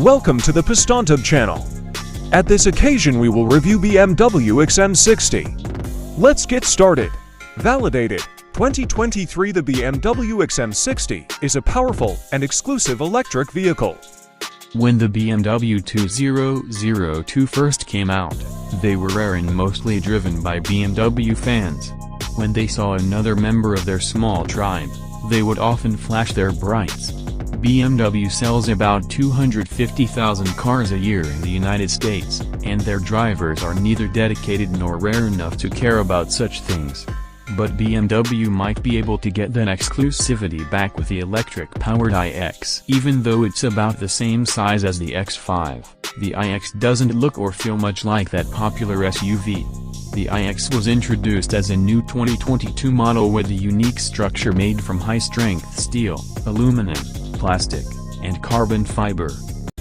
Welcome to the PistontUb channel. At this occasion we will review BMW XM60. Let's get started. Validated 2023. The BMW XM60 is a powerful and exclusive electric vehicle. When the BMW 2002 first came out, they were rare and mostly driven by BMW fans. When they saw another member of their small tribe, they would often flash their brights. BMW sells about 250,000 cars a year in the United States, and their drivers are neither dedicated nor rare enough to care about such things. But BMW might be able to get that exclusivity back with the electric-powered iX. Even though it's about the same size as the X5, the iX doesn't look or feel much like that popular SUV. The iX was introduced as a new 2022 model with a unique structure made from high-strength steel, aluminum, plastic, and carbon fiber.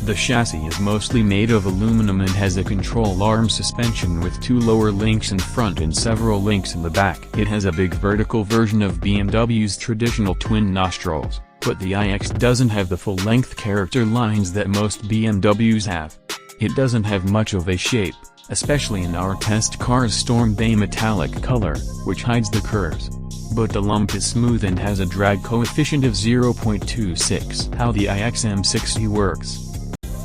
The chassis is mostly made of aluminum and has a control arm suspension with two lower links in front and several links in the back. It has a big vertical version of BMW's traditional twin nostrils, but the iX doesn't have the full-length character lines that most BMWs have. It doesn't have much of a shape, especially in our test car's Storm Bay metallic color, which hides the curves. But the lump is smooth and has a drag coefficient of 0.26. How the iX M60 works.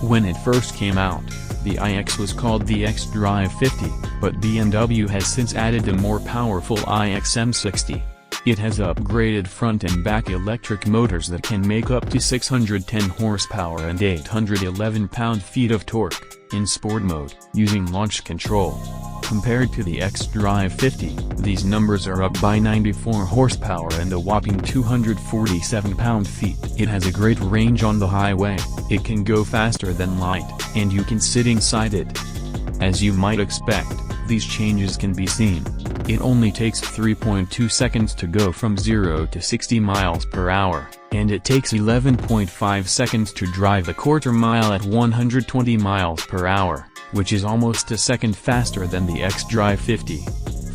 When it first came out, the iX was called the xDrive 50, but BMW has since added a more powerful iX M60. It has upgraded front and back electric motors that can make up to 610 horsepower and 811 pound-feet of torque, in sport mode, using launch control. Compared to the xDrive 50, these numbers are up by 94 horsepower and a whopping 247 pound-feet. It has a great range on the highway, it can go faster than light, and you can sit inside it. As you might expect, these changes can be seen. It only takes 3.2 seconds to go from 0 to 60 miles per hour, and it takes 11.5 seconds to drive a quarter mile at 120 miles per hour, which is almost a second faster than the xDrive 50.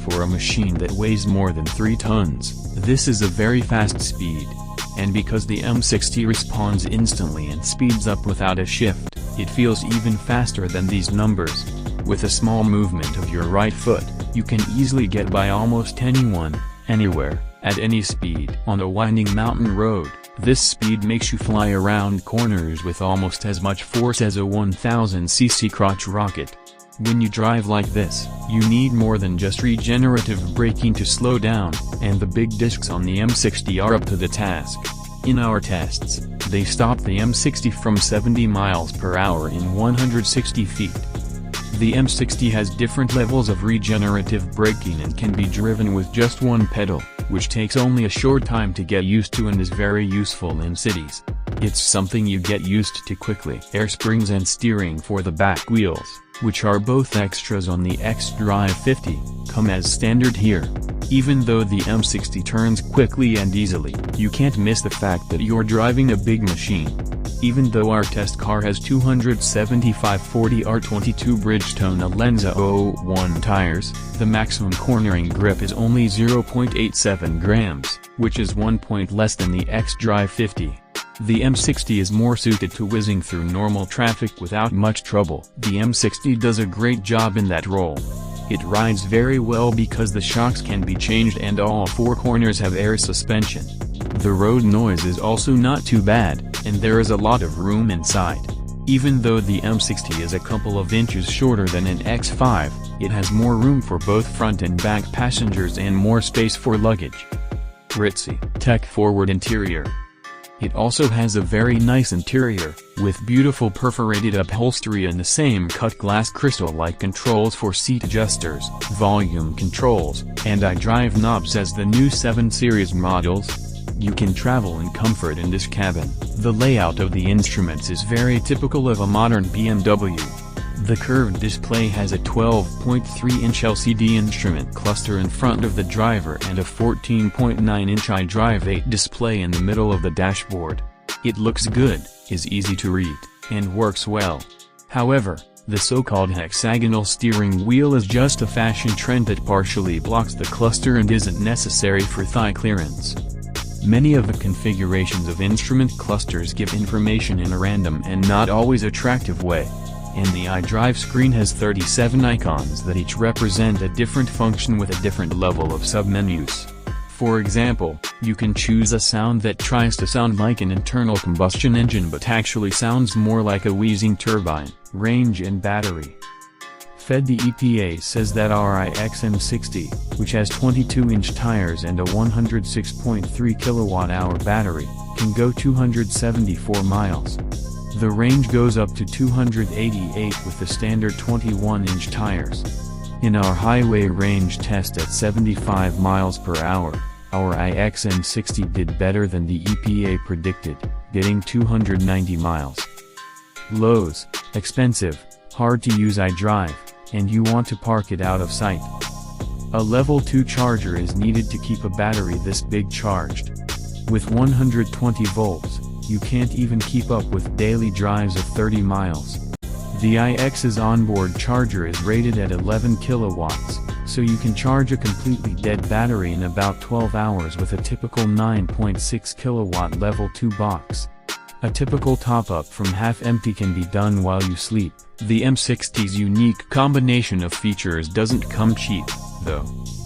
For a machine that weighs more than 3 tons, this is a very fast speed. And because the M60 responds instantly and speeds up without a shift, it feels even faster than these numbers. With a small movement of your right foot, you can easily get by almost anyone, anywhere, at any speed. On a winding mountain road, this speed makes you fly around corners with almost as much force as a 1000cc crotch rocket. When you drive like this, you need more than just regenerative braking to slow down, and the big discs on the M60 are up to the task. In our tests, they stopped the M60 from 70 miles per hour in 160 feet. The M60 has different levels of regenerative braking and can be driven with just one pedal, which takes only a short time to get used to and is very useful in cities. It's something you get used to quickly. Air springs and steering for the back wheels, which are both extras on the xDrive 50, come as standard here. Even though the M60 turns quickly and easily, you can't miss the fact that you're driving a big machine. Even though our test car has 275/40 R22 Bridgestone Alenza 01 tires, the maximum cornering grip is only 0.87 grams, which is 1 point less than the xDrive 50. The M60 is more suited to whizzing through normal traffic without much trouble. The M60 does a great job in that role. It rides very well because the shocks can be changed and all 4 corners have air suspension. The road noise is also not too bad, and there is a lot of room inside. Even though the M60 is a couple of inches shorter than an X5, it has more room for both front and back passengers and more space for luggage. Ritzy, tech-forward interior. It also has a very nice interior, with beautiful perforated upholstery and the same cut glass crystal-like controls for seat adjusters, volume controls, and iDrive knobs as the new 7 Series models. You can travel in comfort in this cabin. The layout of the instruments is very typical of a modern BMW. The curved display has a 12.3-inch LCD instrument cluster in front of the driver and a 14.9-inch iDrive 8 display in the middle of the dashboard. It looks good, is easy to read, and works well. However, the so-called hexagonal steering wheel is just a fashion trend that partially blocks the cluster and isn't necessary for thigh clearance. Many of the configurations of instrument clusters give information in a random and not always attractive way. And the iDrive screen has 37 icons that each represent a different function with a different level of submenus. For example, you can choose a sound that tries to sound like an internal combustion engine but actually sounds more like a wheezing turbine, range and battery. The EPA says that our iX M60, which has 22-inch tires and a 106.3 kilowatt-hour battery, can go 274 miles. The range goes up to 288 with the standard 21-inch tires. In our highway range test at 75 miles per hour, our iX M60 did better than the EPA predicted, getting 290 miles. Lows, expensive, hard to use iDrive, and you want to park it out of sight. A level 2 charger is needed to keep a battery this big charged. With 120 volts, you can't even keep up with daily drives of 30 miles. The iX's onboard charger is rated at 11 kilowatts, so you can charge a completely dead battery in about 12 hours with a typical 9.6 kilowatt level 2 box. A typical top-up from half empty can be done while you sleep. The M60's unique combination of features doesn't come cheap, though.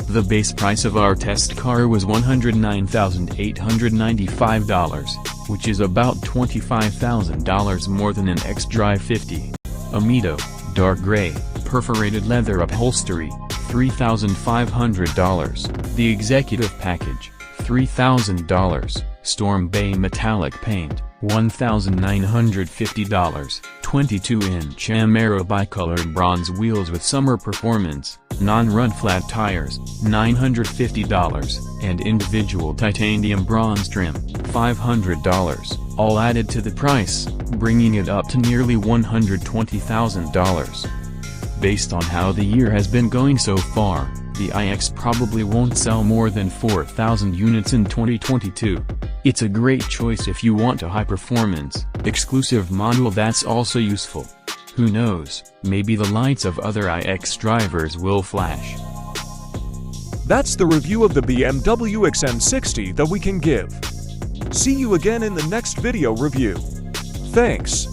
The base price of our test car was $109,895, which is about $25,000 more than an xDrive 50. Amido, dark gray, perforated leather upholstery, $3,500. The executive package, $3,000. Storm Bay metallic paint, $1,950. 22-inch Amaro bicolored bronze wheels with summer performance, non-run flat tires, $950, and individual titanium bronze trim, $500, all added to the price, bringing it up to nearly $120,000. Based on how the year has been going so far, the iX probably won't sell more than 4,000 units in 2022. It's a great choice if you want a high-performance, exclusive model that's also useful. Who knows, maybe the lights of other iX drivers will flash. That's the review of the BMW XM60 that we can give. See you again in the next video review. Thanks.